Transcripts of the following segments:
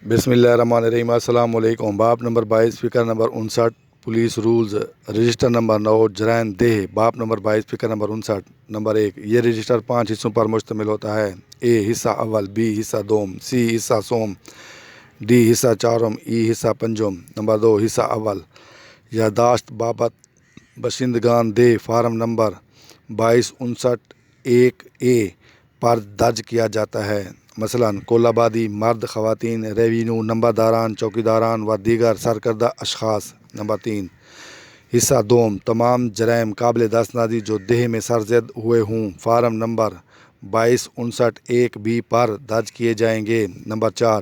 بسم اللہ الرحمن الرحیم۔ السلام علیکم۔ باب نمبر 22 فکر number 59 police rules register number 9 جرائم دہ۔ باب نمبر 22 فکر نمبر 59 نمبر 1 یہ رجسٹر 5 حصوں پر مشتمل ہوتا ہے۔ اے حصہ اول، بی حصہ دوم، سی حصہ سوم، ڈی حصہ چارم، ای حصہ پنجم۔ نمبر 2 حصہ اول یادداشت بابت باشندگان دہ فارم نمبر 2259-1A پر درج کیا جاتا ہے، مثلاً کل آبادی، مرد، خواتین، ریونیو، نمبرداران، چوکیداران و دیگر سرکردہ اشخاص۔ نمبر 3 حصہ دوم تمام جرائم قابل دستاندازی جو دہ میں سرزد ہوئے ہوں فارم نمبر 2259-1B پر درج کیے جائیں گے۔ نمبر 4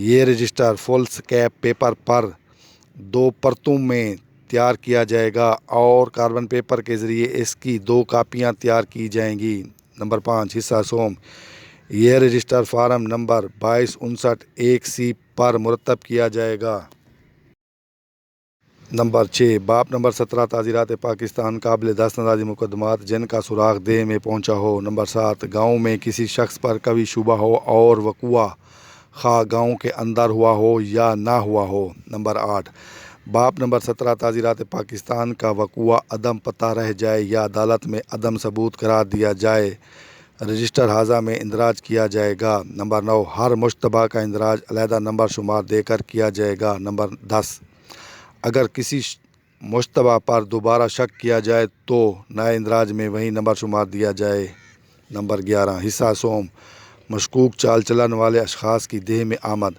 یہ رجسٹر فل سکیپ پیپر پر 2 پرتوں میں تیار کیا جائے گا اور کاربن پیپر کے ذریعے اس کی 2 کاپیاں تیار کی جائیں گی۔ نمبر 5 حصہ سوم یہ رجسٹر فارم نمبر 2259-1C پر مرتب کیا جائے گا۔ نمبر 6 باب نمبر 17 تعزیرات پاکستان قابل دستاندازی مقدمات جن کا سراغ دہ میں پہنچا ہو۔ نمبر 7 گاؤں میں کسی شخص پر کوئی شبہ ہو اور وقوع خواہ گاؤں کے اندر ہوا ہو یا نہ ہوا ہو۔ نمبر 8 باب نمبر 17 تعزیرات پاکستان کا وقوع عدم پتہ رہ جائے یا عدالت میں عدم ثبوت قرار دیا جائے، رجسٹر ہاذا میں اندراج کیا جائے گا۔ نمبر 9 ہر مشتبہ کا اندراج علیحدہ نمبر شمار دے کر کیا جائے گا۔ نمبر 10 اگر کسی مشتبہ پر دوبارہ شک کیا جائے تو نئے اندراج میں وہی نمبر شمار دیا جائے۔ نمبر 11 حصہ سوم مشکوک چال چلن والے اشخاص کی دہ میں آمد۔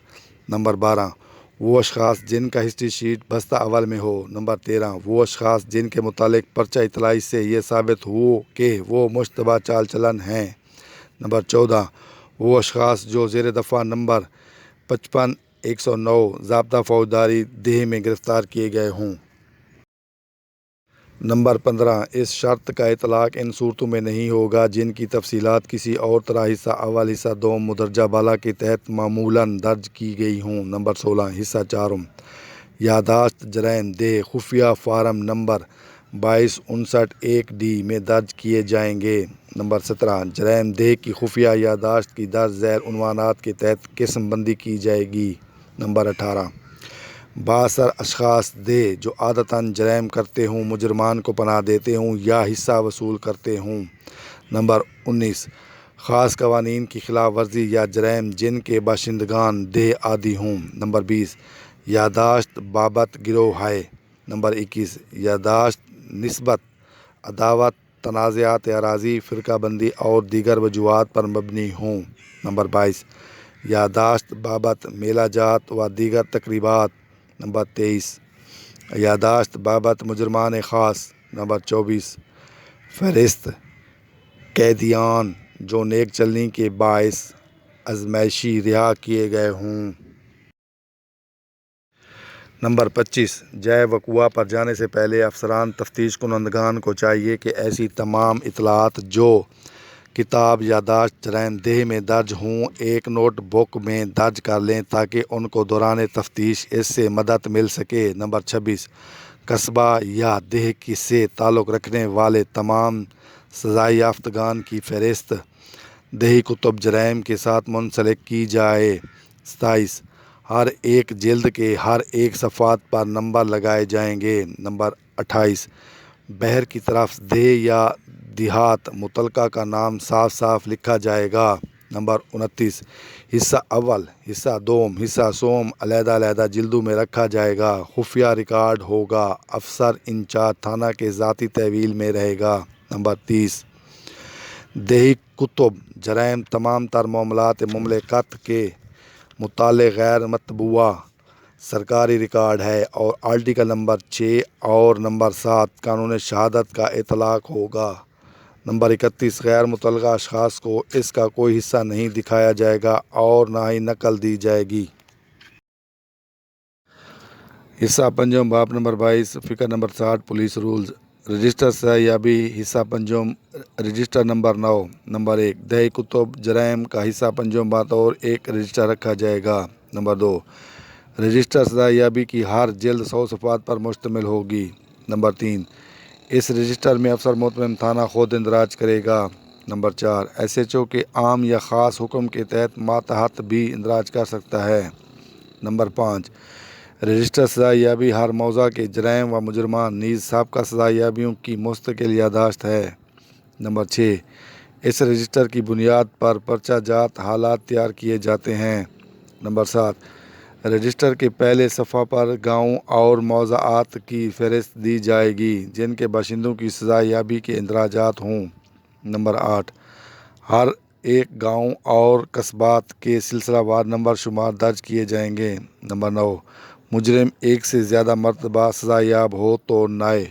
نمبر 12 وہ اشخاص جن کا ہسٹری شیٹ بستہ اول میں ہو۔ نمبر 13 وہ اشخاص جن کے متعلق پرچہ اطلاعی سے یہ ثابت ہو کہ وہ مشتبہ چال چلن ہیں۔ نمبر 14 وہ اشخاص جو زیر دفعہ نمبر 55-109 ضابطہ فوجداری دہ میں گرفتار کیے گئے ہوں۔ نمبر 15 اس شرط کا اطلاق ان صورتوں میں نہیں ہوگا جن کی تفصیلات کسی اور طرح حصہ اول حصہ دوم مدرجہ بالا کے تحت معمولاً درج کی گئی ہوں۔ نمبر 16 حصہ چارم یادداشت جرائم دہ خفیہ فارم نمبر 2259-1D میں درج کیے جائیں گے۔ نمبر 17 جرائم دہ کی خفیہ یادداشت کی درج ذیل عنوانات کے تحت قسم بندی کی جائے گی۔ نمبر 18 بااثر اشخاص دہ جو عادتاً جرائم کرتے ہوں مجرمان کو پناہ دیتے ہوں یا حصہ وصول کرتے ہوں۔ نمبر 19 خاص قوانین کی خلاف ورزی یا جرائم جن کے باشندگان دہ عادی ہوں۔ نمبر 20 یادداشت بابت گروہ ہے۔ نمبر 21 یادداشت نسبت عداوت تنازعات اراضی فرقہ بندی اور دیگر وجوہات پر مبنی ہوں۔ نمبر 22 یادداشت بابت میلہ جات و دیگر تقریبات۔ نمبر 23 یادداشت بابت مجرمان خاص۔ نمبر 24 فہرست قیدیان جو نیک چلنی کے باعث ازمائشی رہا کیے گئے ہوں۔ نمبر 25 جائے وقوع پر جانے سے پہلے افسران تفتیش کنندگان کو چاہیے کہ ایسی تمام اطلاعات جو کتاب یادداشت جرائم دہ میں درج ہوں ایک نوٹ بک میں درج کر لیں تاکہ ان کو دوران تفتیش اس سے مدد مل سکے۔ نمبر 26 قصبہ یا دہ سے تعلق رکھنے والے تمام سزائے یافتگان کی فہرست دہی کتب جرائم کے ساتھ منسلک کی جائے۔ 27 ہر ایک جلد کے ہر ایک صفحات پر نمبر لگائے جائیں گے۔ نمبر 28 بہر کی طرف دہ یا دیہات متعلقہ کا نام صاف صاف لکھا جائے گا۔ نمبر 29 حصہ اول حصہ دوم حصہ سوم علیحدہ علیحدہ جلدوں میں رکھا جائے گا۔ خفیہ ریکارڈ ہوگا۔ افسر انچارج تھانہ کے ذاتی تحویل میں رہے گا۔ نمبر 30 دہی کتب جرائم تمام تر معاملات مملکت کے متعلق غیر مطبوعہ سرکاری ریکارڈ ہے اور آرٹیکل نمبر 6 اور نمبر 7 قانون شہادت کا اطلاق ہوگا۔ نمبر 31 غیر متعلقہ اشخاص کو اس کا کوئی حصہ نہیں دکھایا جائے گا اور نہ ہی نقل دی جائے گی۔ حصہ پنجم باب نمبر 22 فکر نمبر 60 پولیس رولز رجسٹر سیابی حصہ پنجم رجسٹر نمبر 9 نمبر 1 دہی کتب جرائم کا حصہ پنجم بطور ایک رجسٹر رکھا جائے گا۔ نمبر 2 رجسٹر سیابی کی ہر جلد 100 صفحات پر مشتمل ہوگی۔ نمبر 3 اس رجسٹر میں افسر متمم تھانہ خود اندراج کرے گا۔ نمبر 4 SHO کے عام یا خاص حکم کے تحت ماتحت بھی اندراج کر سکتا ہے۔ نمبر 5 رجسٹر سزا یابی ہر موضع کے جرائم و مجرمان نیز سابقہ سزا یابیوں کی مستقل یادداشت ہے۔ نمبر 6 اس رجسٹر کی بنیاد پر پرچہ جات حالات تیار کیے جاتے ہیں۔ نمبر 7 رجسٹر کے پہلے صفحہ پر گاؤں اور موضوعات کی فہرست دی جائے گی جن کے باشندوں کی سزا یابی کے اندراجات ہوں۔ نمبر 8 ہر ایک گاؤں اور قصبات کے سلسلہ وار نمبر شمار درج کیے جائیں گے۔ نمبر 9 مجرم ایک سے زیادہ مرتبہ سزا یاب ہو تو نئے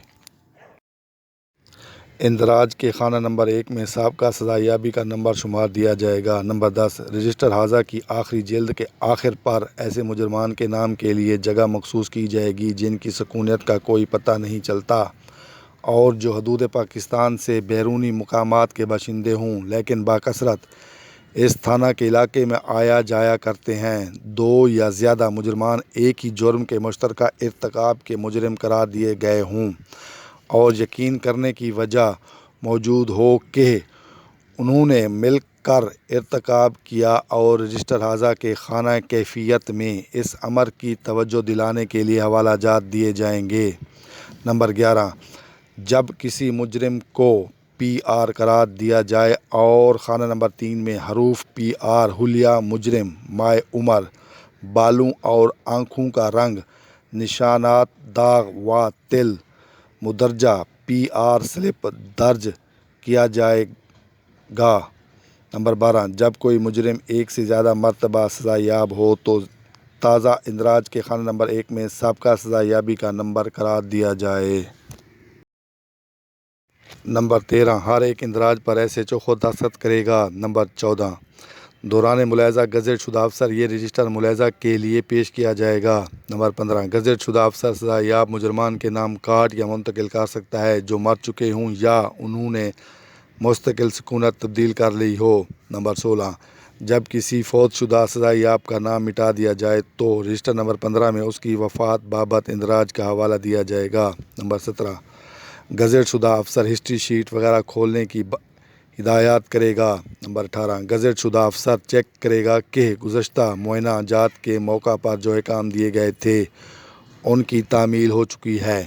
اندراج کے خانہ نمبر 1 میں سابقہ سزا یابی کا نمبر شمار دیا جائے گا۔ نمبر 10 رجسٹر ہاضہ کی آخری جلد کے آخر پر ایسے مجرمان کے نام کے لیے جگہ مخصوص کی جائے گی جن کی سکونیت کا کوئی پتہ نہیں چلتا اور جو حدود پاکستان سے بیرونی مقامات کے باشندے ہوں لیکن باکثرت اس تھانہ کے علاقے میں آیا جایا کرتے ہیں۔ 2 یا زیادہ مجرمان ایک ہی جرم کے مشترکہ ارتکاب کے مجرم قرار دیے گئے ہوں اور یقین کرنے کی وجہ موجود ہو کہ انہوں نے مل کر ارتکاب کیا اور رجسٹر ہاضہ کے خانہ کیفیت میں اس امر کی توجہ دلانے کے لیے حوالہ جات دیے جائیں گے۔ نمبر 11 جب کسی مجرم کو پی آر قرار دیا جائے اور خانہ نمبر 3 میں حروف پی آر حلیہ مجرم مائع عمر بالوں اور آنکھوں کا رنگ نشانات داغ و تل مدرجہ پی آر سلپ درج کیا جائے گا۔ نمبر 12 جب کوئی مجرم ایک سے زیادہ مرتبہ سزا یاب ہو تو تازہ اندراج کے خانہ نمبر 1 میں سابقہ سزا یابی کا نمبر قرار دیا جائے۔ نمبر 13 ہر ایک اندراج پر ایس ایچ او خود دستخط کرے گا۔ نمبر 14 دوران ملاحظہ گزٹ شدہ افسر یہ رجسٹر ملاحظہ کے لیے پیش کیا جائے گا۔ نمبر 15 گزٹ شدہ افسر سزا یاب مجرمان کے نام کاٹ یا منتقل کر سکتا ہے جو مر چکے ہوں یا انہوں نے مستقل سکونت تبدیل کر لی ہو۔ نمبر 16 جب کسی فوت شدہ سزا یاب کا نام مٹا دیا جائے تو رجسٹر نمبر 15 میں اس کی وفات بابت اندراج کا حوالہ دیا جائے گا۔ نمبر 17 گزٹ شدہ افسر ہسٹری شیٹ وغیرہ کھولنے کی ہدایات کرے گا۔ نمبر 18 گزٹ شدہ افسر چیک کرے گا کہ گزشتہ معائنہ جات کے موقع پر جو احکام دیے گئے تھے ان کی تعمیل ہو چکی ہے۔